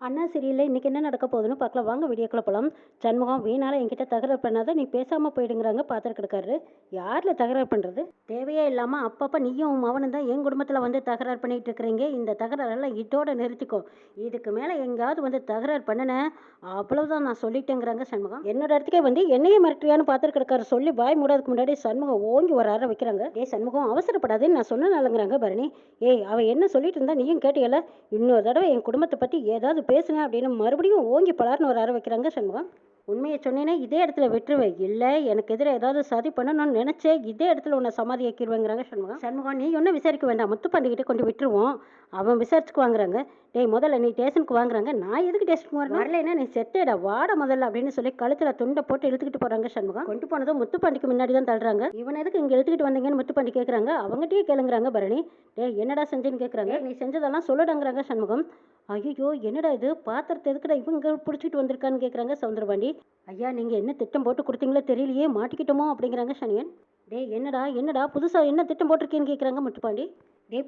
அண்ணா சரியில்லை இன்னைக்கு என்ன நடக்க போகுதுன்னு பார்க்கலாம் வாங்க வீடியோக்குள்ள போகலாம். சண்முகம் வீணால என்கிட்ட தகராறு பண்ணாத நீ பேசாமல் போயிடுங்கிறாங்க பார்த்துருக்காரு. யாரில் தகராறு பண்ணுறது தேவையே இல்லாமல் அப்பப்போ நீயும் உன் மவனும் தான் என் குடும்பத்தில் வந்து தகராறு பண்ணிகிட்டு இருக்கிறீங்க. இந்த தகராறெல்லாம் இதோட நிறுத்திக்கோ. இதுக்கு மேலே எங்கேயாவது வந்து தகராறு பண்ணினேன் அவ்வளவுதான் நான் சொல்லிட்டேங்கிறாங்க சண்முகம். என்னோட இடத்துக்கே வந்து என்னையே மிரட்டுறியான்னு பார்த்துருக்காரு சொல்லி வாய் மூடாதுக்கு முன்னாடி சண்முகம் ஓங்கி ஒரு அறை வைக்கிறாங்க. சண்முகம் அவசரப்படாதுன்னு நான் சொன்னனாலங்கிறாங்க பரணி. அவள் என்ன சொல்லிட்டு இருந்தா நீயும் கேட்டியல, இன்னொரு தடவை என் குடும்பத்தை பற்றி ஏதாவது பேசுனேன் அப்படின்னு மறுபடியும் ஓங்கி பலார்னு ஒரு அறை வைக்கிறாங்க சண்முகம். உண்மையை சொன்னேன்னா இதே இடத்துல விட்டுருவேன், இல்லை எனக்கு எதிராக ஏதாவது சதி பண்ணணும்னு நினச்சேன் இதே இடத்துல உன்னை சமாதி ஆக்கிடுவேங்கிறாங்க சண்முகம். சண்முகம் நீ ஒன்றும் விசாரிக்க வேண்டாம், முத்துப்பாண்டிகிட்டே கொண்டு விட்டுருவோம், அவன் விசாரிச்சுக்கு வாங்குறாங்க. முதல்ல நீ ஸ்டேஷனுக்கு வாங்குறாங்க. நான் எதுக்கு ஸ்டேஷனுக்கு வரலைன்னா நீ செட்டேடா வாட முதல்ல அப்படின்னு சொல்லி கழுத்தில் துண்டை போட்டு இழுத்துக்கிட்டு போகிறாங்க சண்முகம். கொண்டு போனதும் முத்துப்பாண்டிக்கு முன்னாடி தான் தள்ளுறாங்க. இவன் எதுக்கு இங்கே இழுத்துக்கிட்டு வந்தீங்கன்னு முத்துப்பாண்டி கேட்குறாங்க. அவங்ககிட்டயே கேளுங்கிறாங்க பரணி. என்னடா செஞ்சேன்னு கேட்குறாங்க. நீ செஞ்சதெல்லாம் சொல்லடாங்கிறாங்க சண்முகம். ஐயோ என்னடா இது பாத்திரத்தை எதுக்குடா இவங்க பிடிச்சிட்டு வந்திருக்கான்னு கேட்குறாங்க சவுந்தரபாண்டி. ஐயா நீங்கள் என்ன திட்டம் போட்டு கொடுத்தீங்களோ தெரியலையே, மாட்டிக்கிட்டோமோ அப்படிங்கிறாங்க சனியன். என்னடா என்னடா புதுசாக என்ன திட்டம் போட்டிருக்கேன்னு கேட்குறாங்க முத்துப்பாண்டி.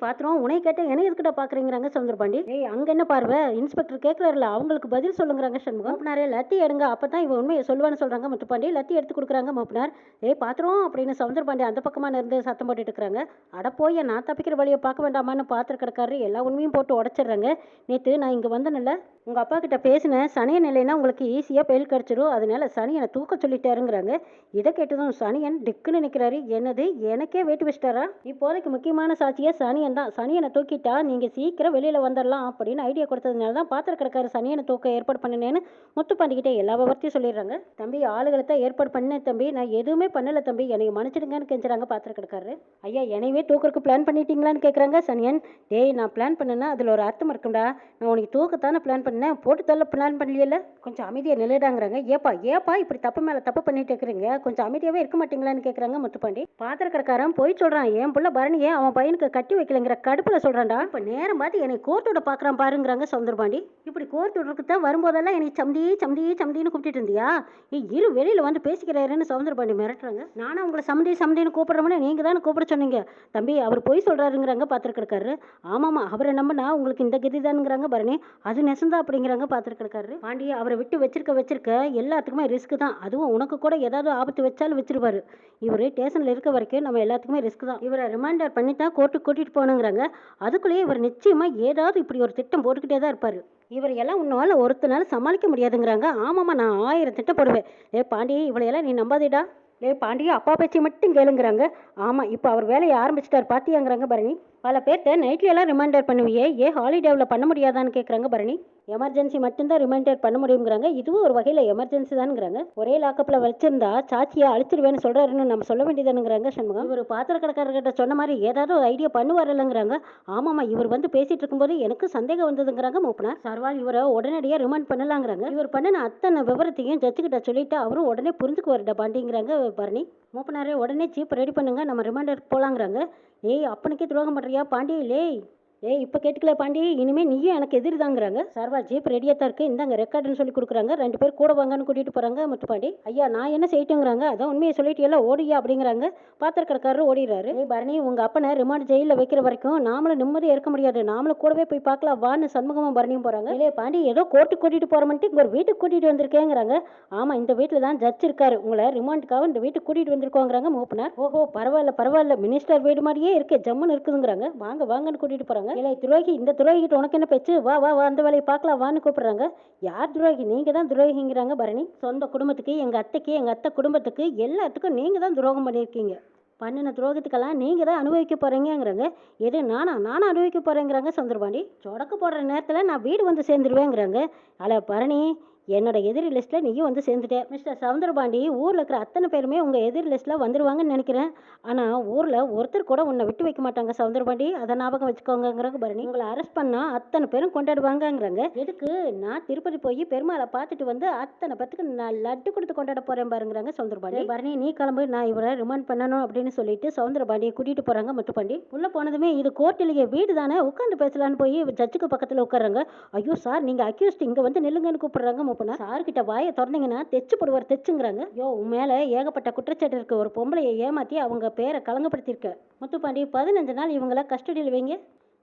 பாத்திரம் உனைய கேட்டால் என்ன எதுக்கிட்ட பார்க்குறீங்கிறாங்க சவுந்தரபாண்டி. அங்கே என்ன பார்வை இன்ஸ்பெக்டர் கேட்குறாருல அவங்களுக்கு பதில் சொல்லுங்கிறாங்க சண்முகம். மூப்பனாரே லத்தி எடுங்க அப்போ தான் இவன் உண்மையை சொல்லுவான்னு சொல்கிறாங்க முத்துப்பாண்டி. லத்தி எடுத்து கொடுக்குறாங்க மூப்பனார். பாத்திரம் அப்படின்னு சவுந்தரபாண்டி அந்த பக்கமாக இருந்து சத்தம் போட்டுட்டு இருக்கிறாங்க. அட போய் நான் தப்பிக்கிற வழியை பார்க்க வேண்டாமான்னு பாத்திர கிடக்காரு எல்லா உண்மையும் போட்டு உடச்சிடுறாங்க. நேற்று நான் இங்கே வந்தேன்ல உங்கள் அப்பா கிட்ட பேசினேன், சனியன் இல்லைன்னா உங்களுக்கு ஈஸியாக பெயில் கிடச்சிடும், அதனால சனியனை தூக்க சொல்லிட்டாருங்கிறாங்க. இதை கேட்டதும் சனியன் டிக்குன்னு நிற்கிறாரு. என்னது எனக்கே வேட்டு வச்சிட்டாரா? இப்போதைக்கு முக்கியமான சாட்சியை சனியன் தான். சனியனை தூக்கிட்டா நீங்கள் சீக்கிரம் வெளியில் வந்துடலாம் அப்படின்னு ஐடியா கொடுத்ததுனால தான் பாத்திர கிடக்காரு சனியனை தூக்க ஏற்பாடு பண்ணினேன்னு முத்துப்பாண்டிக்கிட்டே எல்லா விவரத்தையும் சொல்லிடுறாங்க. தம்பி ஆளுகளை தான் ஏற்பாடு பண்ணேன் தம்பி, நான் எதுவுமே பண்ணலை தம்பி, எனக்கு மன்னிச்சிடுங்கன்னு கெஞ்சுறாங்க பாத்திர கிடக்காரு. ஐயா எனவே தூக்கறதுக்கு பிளான் பண்ணிட்டீங்களான்னு கேட்குறாங்க சனியன். நான் பிளான் பண்ணேன்னா அதில் ஒரு அர்த்தம் இருக்கும்டா, நான் உனக்கு தூக்கத்தானே பிளான் பண்ணேன், போட்டு தள்ள பிளான் பண்ணலையில, கொஞ்சம் அமைதியாக நிலைடாங்கிறாங்க. ஏப்பா இப்படி தப்பு மேலே தப்பு பண்ணிட்டு இருக்கிறீங்க, கொஞ்சம் அமைதியாகவே இருக்க மாட்டீங்களான்னு கேட்குறாங்க முத்துப்பாண்டி. பாத்திர கிடக்காரன் போய் சொல்கிறான், என் புள்ள பரணியை அவன் பையனுக்கு கட்டி வைக்கலைங்கிற கடுப்பில் சொல்கிறான்டா. இப்போ நேரம் பார்த்து என்னை கோர்ட்டோட பார்க்குறான் பாருங்கிறாங்க சவுந்தரபாண்டி. இப்படி கோர்ட்டோட தான் வரும்போதெல்லாம் என்னை சம்தின்னு கூப்பிட்டு இருந்தியா, இரு வெளியில் வந்து பேசிக்கிறாருன்னு சவுந்தரபாண்டி மிரட்டுறாங்க. நானும் உங்களை சம்தின்னு கூப்பிட்றோம்னு நீங்கள் தானே கூப்பிட சொன்னீங்க தம்பி, அவர் போய் சொல்கிறாருங்கிறாங்க பாத்திர கிடக்காரு. ஆமாம்மா அவரை நம்பினா உங்களுக்கு இந்த கதி தானுங்கிறாங்க பரணி. அது நெசந்தா அப்படிங்கிறாங்க பாத்திர கிடக்காரு. பாண்டி அவரை விட்டு வச்சிருக்க எல்லாத்துக்குமே ரிஸ்க் தான், அதுவும் உனக்கு கூட ஏதாவது ஆபத்து வச்சாலும் வச்சிருவாரு. இவர் ஸ்டேஷனில் இருக்க வரைக்கும் நம்ம எல்லாத்துக்குமே ரிஸ்க் தான். இவரை ரிமைண்டர் பண்ணி தான் கோர்ட்டுக்கு கூட்டிகிட்டு போகணுங்கிறாங்க. அதுக்குள்ளேயே இவர் நிச்சயமாக ஏதாவது இப்படி ஒரு திட்டம் போட்டுக்கிட்டே தான் இருப்பார். இவர் எல்லாம் உன்னால ஒருத்தனால சமாளிக்க முடியாதுங்கிறாங்க. ஆமாம்மா நான் 1000 திட்டம் போடுவேன். பாண்டி இவளையெல்லாம் நீ நம்பாதேடா. பாண்டியா அப்பா பேச்சு மட்டும் கேளுங்கிறாங்க. ஆமாம் இப்போ அவர் வேலையை ஆரம்பிச்சிட்டார் பாத்தியாங்கிறாங்க பரணி. பல பேர்கிட்ட நைட்லையெல்லாம் ரிமைண்டர் பண்ணுவியே, ஹாலிடேவில் பண்ண முடியாதான்னு கேட்குறாங்க பரணி. எமர்ஜென்சி மட்டும்தான் ரிமைண்டர் பண்ண முடியுங்கிறாங்க. இதுவும் ஒரு வகையில் எமர்ஜென்சி தானுங்கிறாங்க. ஒரே லாக்கப்பில் வச்சிருந்தா சாட்சியை அழிச்சிருவேன்னு சொல்கிறாருன்னு நம்ம சொல்ல வேண்டியதானுங்கிறாங்க சண்முகம். இவர் பாத்திர கடைக்காரர்கிட்ட சொன்ன மாதிரி ஏதாவது ஒரு ஐடியா பண்ணுவார் இல்லைங்கிறாங்க. ஆமாம்மா இவர் வந்து பேசிகிட்டு இருக்கும்போது எனக்கு சந்தேகம் வந்ததுங்கிறாங்க மூப்பனார். சர்வால் இவரை உடனடியாக ரிமைண்ட் பண்ணலாங்கிறாங்க. இவர் பண்ணின அத்தனை விவரத்தையும் ஜட்ஜுக்கிட்ட சொல்லிட்டு அவரும் உடனே புரிஞ்சுக்குவார்டா பாண்டிங்கிறாங்க பரணி. மூப்பனாரே உடனே ஜீப் ரெடி பண்ணுங்க, நம்ம ரிமைண்டருக்கு போகலாங்கிறாங்க. அப்பனுக்கே துரோகம் பண்ணுறியா பாண்டியிலே, இப்போ கேட்டுக்கல பாண்டி, இனிமேல் நீயும் எனக்கு எதிர்தாங்கிறாங்க. சர்வா ஜீப் ரெடியாக தான் இருக்குது, இந்தாங்க ரெக்கார்டுன்னு சொல்லி கொடுக்குறாங்க. 2 பேர் கூட வாங்கன்னு கூட்டிகிட்டு போகிறாங்க முத்துப்பாண்டி. ஐயா நான் என்ன செய்யட்டுங்கிறாங்க. அதான் உண்மையை சொல்லிட்டு எல்லாம் ஓடியா அப்படிங்கிறாங்க. பாத்திர கடைக்காரரு ஓடிடுறாரு. பரணி உங்கள் அப்பனை ரிமாண்ட் ஜெயிலில் வைக்கிற வரைக்கும் நாமளும் நிம்மதியாக இருக்க முடியாது, நாமளும் கூடவே போய் பார்க்கலாம் வான்னு சண்முகமும் பரணியும் போகிறாங்க. பாண்டி ஏதோ கோர்ட்டுக்கு கூட்டிகிட்டு போகிறோம்ட்டு இங்கே ஒரு வீட்டுக்கு கூட்டிகிட்டு வந்திருக்கேங்கிறாங்க. ஆமாம் இந்த வீட்டில் தான் ஜட்ஜ் இருக்காரு, உங்களை ரிமாண்டுக்காக இந்த வீட்டுக்கு கூட்டிகிட்டு வந்திருக்கோங்கிறாங்க மூப்பனார். ஓஹோ பரவாயில்ல மினிஸ்டர் வீடு மாதிரியே இருக்கு, ஜம்முன்னு இருக்குதுங்கிறாங்க. வாங்கன்னு கூட்டிகிட்டு போகிறாங்க. துரோகி இந்த துரோகிக்கிட்ட உனக்கு என்ன பேச்சு, வா அந்த வேலையை பார்க்கலாம் வான்னு கூப்பிடுறாங்க. யார் துரோகி? நீங்கள் தான் துரோகிங்கிறாங்க பரணி. சொந்த குடும்பத்துக்கு எங்கள் அத்தைக்கு எங்கள் அத்தை குடும்பத்துக்கு எல்லாத்துக்கும் நீங்கள் தான் துரோகம் பண்ணியிருக்கீங்க, பண்ணின துரோகத்துக்கெல்லாம் நீங்கள் தான் அனுபவிக்க போகிறீங்கிறாங்க. எது நானா அனுபவிக்க போகிறேங்கிறாங்க சவுந்தரபாண்டி. சொடக்கு போடுற நேரத்தில் நான் வீடு வந்து சேர்ந்துருவேங்கிறாங்க. பரணி என்னோட எதிரி லிஸ்ட்டில் நீயும் வந்து சேர்ந்துட்டேன். மிஸ்டர் சவுந்தரபாண்டி ஊரில் இருக்கிற அத்தனை பேருமே உங்கள் எதிரி லிஸ்ட்டில் வந்துடுவாங்கன்னு நினைக்கிறேன். ஆனால் ஊரில் ஒருத்தர் கூட உன்னை விட்டு வைக்க மாட்டாங்க சவுந்தரபாண்டி, அதை ஞாபகம் வச்சுக்கோங்கிறாங்க பரணி. உங்களை அரெஸ்ட் பண்ணால் அத்தனை பேரும் கொண்டாடுவாங்கங்கிறாங்க. எதுக்கு? நான் திருப்பதி போய் பெருமாளை பார்த்துட்டு வந்து அத்தனை பேத்துக்கு நான் லட்டு கொடுத்து கொண்டாட போகிறேன் பாருங்கிறாங்க சவுந்தரபாண்டி. பரணி நீ கிளம்பு, நான் இவரை ரிமாண்ட் பண்ணணும் அப்படின்னு சொல்லிட்டு சவுந்தரபாண்டியை கூட்டிகிட்டு போகிறாங்க முத்துப்பாண்டி. உள்ளே போனதுமே இது கோர்ட்டிலேயே வீடு தானே, உட்காந்து பேசலான்னு போய் ஜட்ஜுக்கு பக்கத்தில் உட்காராங்க. ஐயோ சார் நீங்கள் அக்யூஸ்ட் இங்கே வந்து நில்லுங்கன்னு கூப்பிடுறாங்க. சார்கிட்ட வாயை திறந்தீங்கன்னா தெச்சு போடுவார் தெச்சுங்கிறாங்க. மேலே ஏகப்பட்ட குற்றச்சாட்டு இருக்கு, ஒரு பொம்பளையை ஏமாற்றி அவங்க பேரை கலங்கப்படுத்தியிருக்க முத்துப்பாண்டி. 15 நாள் இவங்களை கஸ்டடியில் வைங்க.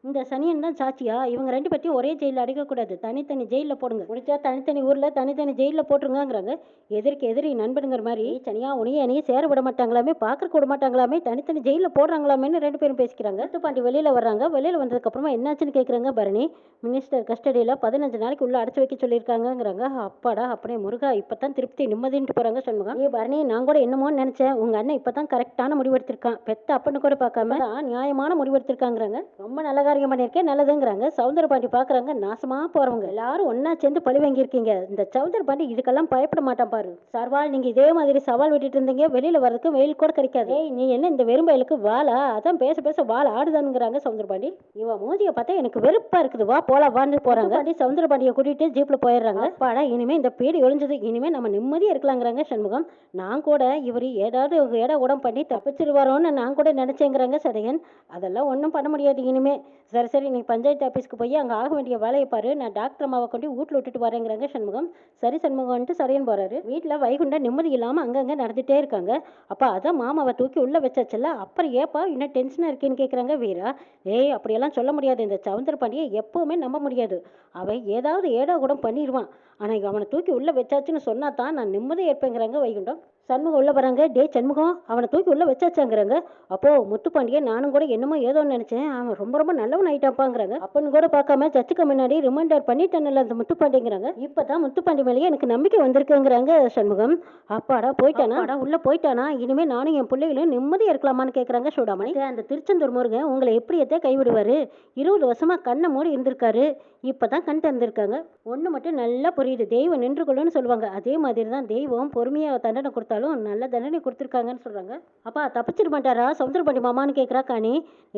இந்த சனியன் தான் சாட்சியா? இவங்க 2 பேத்தையும் ஒரே ஜெயில்ல அடைக்கக்கூடாது. தனித்தனி ஜெயில்ல போடுங்க. முடிஞ்சா தனித்தனி ஊர்ல தனித்தனி ஜெயில்ல போட்டுருங்கங்கிறாங்க. எதிரிக்கு எதிரி நண்பனுங்கிற மாரி சனியா உன்னையும் என்னையும் சேர விட மாட்டாங்களாமே, பார்க்கறக்கு விட மாட்டாங்களாமே, தனித்தனி ஜெயில்ல போடுறாங்களாமேன்னு 2 பேரும் பேசிக்கிறாங்க. முத்துப்பாண்டி வெளியில வர்றாங்க. வெளியில வந்ததுக்கப்புறமா என்னாச்சுன்னு கேட்குறாங்க பரணி. மினிஸ்டர் கஸ்டடியில 15 நாளைக்கு உள்ள அடைச்சு வைக்க சொல்லியிருக்காங்கங்கிறாங்க. அப்பாடா! அப்படியே முருகா இப்பதான் திருப்தி நிம்மதின்ட்டு போறாங்க சண்முகம். பரணி நான் கூட என்னமோன்னு நினைச்சேன். உங்க அண்ணன் இப்பதான் கரெக்டான முடிவெடுத்திருக்கான். பெத்த அப்பன்னு கூட பார்க்காம நியாயமான முடிவெடுத்திருக்காங்கிறாங்க. ரொம்ப நல்ல காரியம் பண்ணியிருக்கேன் நல்லதுங்கிறாங்க. சௌந்தரபாண்டி பார்க்குறாங்க. நாசமா போறவங்க எல்லாரும் ஒன்னா சேர்ந்து பழி வாங்கியிருக்கீங்க. இந்த சௌந்தரபாண்டி இதுக்கெல்லாம் பயப்பட மாட்டான் பாரு. சர்வால் நீங்க இதே மாதிரி சவால் விட்டுட்டு இருந்தீங்க. வெளியில வர்றதுக்கு வெயில் கூட கிடைக்காது. நீ என்ன இந்த வெறும்பயலுக்கு வாழா? அதான் பேச பேச வாழ ஆடுதானுங்கிறாங்க சௌந்தரபாண்டி. இவன் மூஞ்சியை பார்த்தா எனக்கு வெறுப்பா இருக்குது. வா போலாம் வான்னு போறாங்க. சௌந்தரபாண்டியை கூட்டிட்டு ஜீப்ல போயிடுறாங்க. அப்பாடா இனிமே இந்த பீடு ஒழிஞ்சது. இனிமே நம்ம நிம்மதியா இருக்கலாங்கிறாங்க சண்முகம். நான் கூட இவர் ஏதாவது ஏடா உடம் பண்ணி தப்பிச்சிருவாரோன்னு நான் கூட நினைச்சேங்கிறாங்க சடையன். அதெல்லாம் ஒன்றும் பண்ண முடியாது இனிமே. சரி சரி நீ பஞ்சாயத்து ஆஃபீஸ்க்கு போய் அங்கே ஆக வேண்டிய வேலையை பாரு. நான் டாக்டர் அம்மாவை கொண்டு வீட்டில் விட்டுட்டு வரேங்கிறாங்க சண்முகம். சரி சண்முகம்ன்ட்டு சரியன் போறாரு. வீட்டில் வைகுண்டம் நிம்மதி இல்லாமல் அங்கங்கே நடந்துகிட்டே இருக்காங்க. அப்போ அதான் மாமாவை தூக்கி உள்ளே வச்சாச்சுல்ல, அப்புறம் ஏப்பா இன்னும் டென்ஷனாக இருக்கேன்னு கேட்குறாங்க வீரா. ஏய் அப்படியெல்லாம் சொல்ல முடியாது. இந்த சவுந்தரபாண்டியை எப்போவுமே நம்ப முடியாது. அவன் ஏதாவது ஏடா கூட பண்ணிடுவான். ஆனால் அவனை தூக்கி உள்ளே வச்சாச்சுன்னு சொன்னா தான் நான் நிம்மதியாக இருப்பேங்கிறாங்க வைகுண்டம். சண்முகம் உள்ள வராங்க. டே சண்முகம் அவனை தூக்கி உள்ள வச்சாச்சாங்கிறாங்க. அப்போ முத்துப்பாண்டியை நானும் கூட என்னமோ ஏதோன்னு நினைச்சேன். அவன் ரொம்ப ரொம்ப நல்லவன் ஆயிட்டாப்பாங்கிறாங்க. அப்பன்னு கூட பார்க்காம சச்சுக்கு முன்னாடி ரிமைண்டர் பண்ணிட்டேன்ல அந்த முத்துப்பாண்டிங்கிறாங்க. இப்பதான் முத்துப்பாண்டி மேலேயே எனக்கு நம்பிக்கை வந்திருக்குங்கிறாங்க சண்முகம். அப்பாடா போயிட்டானா? உள்ள போயிட்டானா? இனிமே நானும் என் பிள்ளைகளும் நிம்மதியா இருக்கலாமான்னு கேட்கறாங்க சூடாமணி. அந்த திருச்செந்தூர் முருகன் உங்களை எப்படியத்தே கைவிடுவாரு? 20 வருஷமா கண்ணை மூடி இருந்திருக்காரு. இப்பதான் கண் திறந்திருக்காங்க. ஒண்ணு மட்டும் நல்லா புரியுது. தெய்வம் நின்று கொள்ளுன்னு சொல்லுவாங்க. அதே மாதிரி தான் தெய்வம் பொறுமையா தண்டனை கொடுத்தாலும் நல்ல தண்டனை கொடுத்துருக்காங்கன்னு சொல்றாங்க. அப்பா தப்பிச்சிட மாட்டாரா சௌந்தரபாண்டி மாமான்னு கேட்குறா காணி.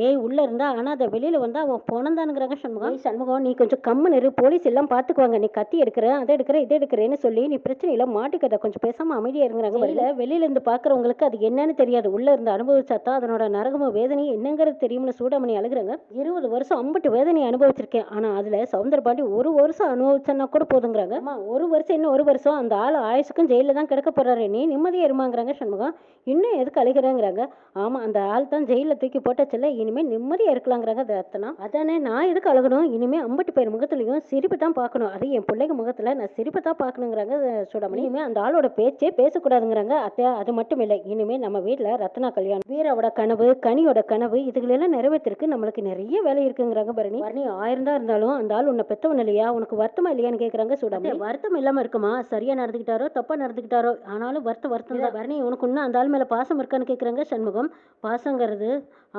ஏய் உள்ள இருந்தா அதை வெளியில வந்தா அவன் போனந்தானுங்கிறாங்க சண்முகம். சண்முகம் நீ கொஞ்சம் கம்முன்னு இரு. போலீஸ் எல்லாம் பாத்துக்குவாங்க. நீ கத்தி எடுக்கிற அதை எடுக்கிற இதை எடுக்கிறேன்னு சொல்லி நீ பிரச்சனையில மாட்டிக்கத. கொஞ்சம் பேசாம அமைதியா இருங்கிறாங்க. வெளியில இருந்து பாக்குறவங்களுக்கு அது என்னன்னு தெரியாது. உள்ள இருந்து அனுபவிச்சாதான் அதனோட நரகமும் வேதனையும் என்னங்கிறது தெரியும்னு சூடாமணி அழுகுறாங்க. 20 வருஷம் அம்பட்டு வேதனையை அனுபவிச்சிருக்கேன். ஆனா அதுல சௌந்தரபாண்டி 1 வருஷம் அனுபவிச்சா கூட போதுங்கிறாங்க. அம்மா 1 வருஷம் இன்னும் 1 வருஷம் அந்த ஆள் ஆயுசுக்கும் ஜெயில தான் கிடக்க போறாரு. நீ நிம்மதியா இருமாங்கிறாங்க சண்முகம். இன்னும் எதுக்கு அழுகிறேங்கிறாங்க. ஆமா அந்த ஆள் தான் ஜெயில தூக்கி போட்டச்சில்ல, இனிமே நிம்மதியா இருக்கலாங்கிறாங்க ரத்னா. அதானே நான் எதுக்கு அழுகணும்? இனிமே அம்பட்டு பேர் முகத்துலயும் சிரிப்பு தான் பார்க்கணும். அது என் பிள்ளைங்க முகத்துல நான் சிரிப்பு தான் பார்க்கணுங்கிறாங்க சூடாமணி. இனிமே அந்த ஆளோட பேச்சே பேசக்கூடாதுங்கிறாங்க அத்தை. அது மட்டும் இல்லை, இனிமே நம்ம வீட்டுல ரத்னா கல்யாணம், வீராவோட கனவு, கனியோட கனவு இதுகளெல்லாம் நிறைவேற்றிருக்கு. நம்மளுக்கு நிறைய வேலை இருக்குங்கிறாங்க பரணி. பரணி 1000 தான் இருந்தாலும் அந்த ஆள் உன்னை பெத்தவன் இல்லையா? உனக்கு வருத்தமா இல்லையான்னு கேட்கறாங்க சூடாமணி. வருத்தம் இல்லாம இருக்குமா? சரியா நடந்துக்கிட்டாரோ தப்பா நடந்துக்கிட்டாரோ ஆனாலும் வருத்தம் தான். பரணி உனக்கு இன்னும் அந்த ஆள் மேல பாசம் இருக்கான்னு கேட்கறாங்க சண்முகம். பாசங்கிறது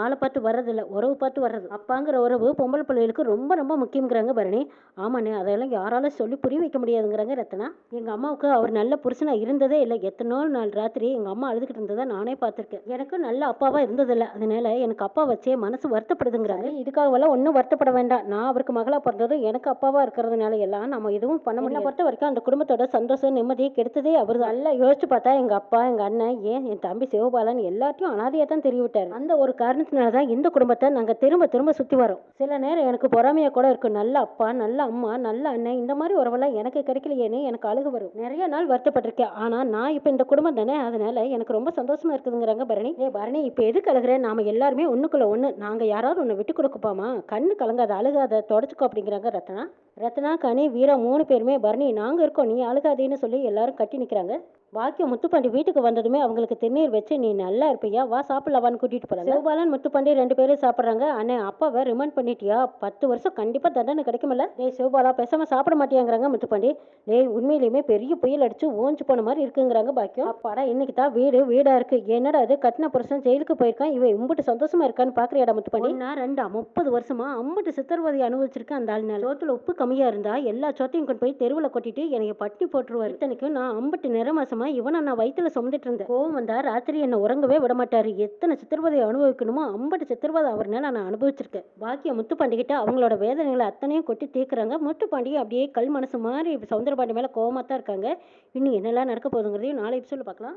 ஆளை பார்த்து வர்றதில்ல, உறவு பார்த்து வர்றது. அப்பாங்கிற உறவு பொம்பளை பிள்ளைகளுக்கு ரொம்ப ரொம்ப முக்கியங்கிறாங்க பரணி. ஆமாண்ணே அதெல்லாம் யாராலும் சொல்லி புரிய வைக்க முடியாதுங்கிறாங்க ரத்னா. எங்க அம்மாவுக்கு அவர் நல்ல புருஷனா இருந்ததே இல்லை. எத்தனோ நாள் ராத்திரி எங்க அம்மா அழுதுகிட்டு இருந்ததை நானே பார்த்திருக்கேன். எனக்கு நல்ல அப்பாவா இருந்ததில்லை. அதனால எனக்கு அப்பா வச்சே மனசு வருத்தப்படுதுங்கிறாங்க. இதுக்காகவெல்லாம் ஒன்றும் வருத்தப்பட வேண்டாம். நான் அவருக்கு மகளா பிறந்ததும் எனக்கு அப்பாவா இருக்கிறதுனால எல்லாம் நம்ம எதுவும் பண்ண முடியல. பொறுத்த வரைக்கும் அந்த குடும்பத்தோட சந்தோஷம் நிம்மதியை கெடுத்ததே அவர் தான். நல்லா யோசிச்சு பார்த்தா எங்க அப்பா எங்க அண்ணன் ஏன் என் தம்பி சிவபாலன் எல்லாத்தையும் அனாதையா தான் தெரிவிட்டாரு. அந்த ஒரு காரணத்தினாலதான் இந்த குடும்பத்தை நாங்க திரும்ப திரும்ப சுத்தி வரோம். சில நேரம் எனக்கு பொறாமையா கூட இருக்கும். நல்ல அப்பா நல்ல அம்மா நல்ல அண்ணன் இந்த மாதிரி உறவெல்லாம் எனக்கு கிடைக்கலையேன்னு எனக்கு அழுகு வரும். நிறைய நாள் வருத்தப்பட்டிருக்கேன். ஆனா நான் இப்ப இந்த குடும்பம் தானே, அதனால எனக்கு ரொம்ப சந்தோஷமா இருக்குதுங்கிறாங்க பரணி. பரணி இப்ப எதுக்கு அழுகிறேன்? நாம எல்லாருமே ஒண்ணுக்குள்ள ஒண்ணு. நாங்க யாராவது ஒண்ணு விட்டு கொடுக்குப்பாமா? கண்ணு கலங்காத அழுகாத தொடச்சுக்கோ அப்படிங்கிறாங்க ரத்னா. ரத்னா கனி வீரா 3 பேருமே பரணி நாங்க இருக்கோம் நீ அழுகாதேன்னு சொல்லி எல்லாரும் கட்டி நிக்கிறாங்க. பாக்கியம் முத்துப்பாண்டி வீட்டுக்கு வந்ததுமே அவங்களுக்கு திருநீர் வச்சு நீ நல்லா இருப்பியா வா சாப்பிடலாவான்னு கூட்டிட்டு போறாங்க. சிவபாலன் முத்துப்பாண்டி 2 பேரும் சாப்பிட்றாங்க. அண்ணே அப்பாவை ரிமைண்ட் பண்ணிட்டியா? 10 வருஷம் கண்டிப்பா தண்டனை கிடைக்குமில்ல? டேய் சிவபாலா பேசாம சாப்பிட மாட்டியாங்கிறாங்க முத்துப்பாண்டி. டேய் உண்மையிலுமே பெரிய புயல் அடிச்சு ஓஞ்சு போன மாதிரி இருக்குங்கிறாங்க பாக்கியம். அப்பாடா இன்னைக்கு தான் வீடா இருக்கு. என்னடா அது கட்டின புருஷன் ஜெயிலுக்கு போயிருக்கான், இவன் இம்புட்டு சந்தோஷமா இருக்கான்னு பாக்குறியாடா முத்துப்பாண்டி? நான் 30 வருஷமா அம்புட்டு சித்திரவதை அனுபவிச்சிருக்கேன். அந்த ஆள் நாள் சோத்துல உப்பு கம்மியா இருந்தா எல்லா சோத்தையும் கொண்டு போய் தெருவில் கொட்டிட்டு என்னைய பட்டி போட்டுருவாரு. இத்தனைக்கும் நான் அம்புட்டு நிறமாசமா இவனை நான் வயிற்றுல சுமந்துட்டு இருந்தேன். கோவம் வந்தா ராத்திரி என்ன உறங்கவே விட மாட்டாரு. எத்தனை சித்திரவதையை அனுபவிக்கணுமோ அம்பட்டு சித்திரவதை அவர்னால நான் அனுபவிச்சிருக்கேன். பாக்கிய முத்துப்பாண்டி கிட்ட அவங்களோட வேதனைகளை அத்தனையும் கொட்டி தீர்க்குறாங்க. முத்துப்பாண்டி அப்படியே கல் மனசு மாதிரி சௌந்தரபாண்டி மேல கோவமா தான் இருக்காங்க. இன்னும் என்னெல்லாம் நடக்க போகுதுங்கிறதையும் நாளை எபிசோட்ல பார்க்கலாம்.